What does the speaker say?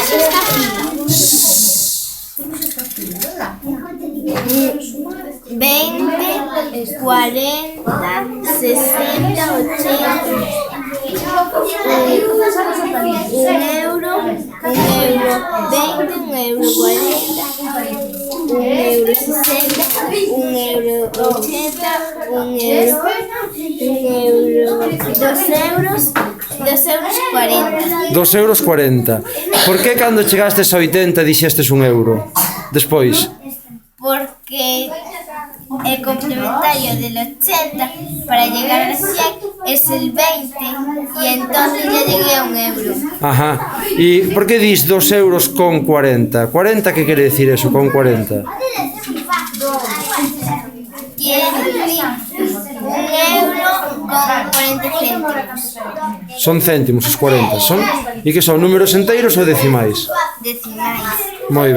sexta fila. 20, 40, 60, 80, un euro, 20, un euro 40, un euro 60, un euro 80, un euro, 2 euros 40. 2,40 €. Por que cando chegastes a 80 dixestes 1 euro? Despois? Porque el complementario del 80 para llegar al 100 es el 20 y entonces ya llegué a 1 euro. Ajá. E por que dis 2,40 €? 40, que quere decir eso con 40? Quiere decir 1 euro con 40 céntimos. Son céntimos os 40, son? E que son números enteiros ou decimais? Decimais. Moi ben.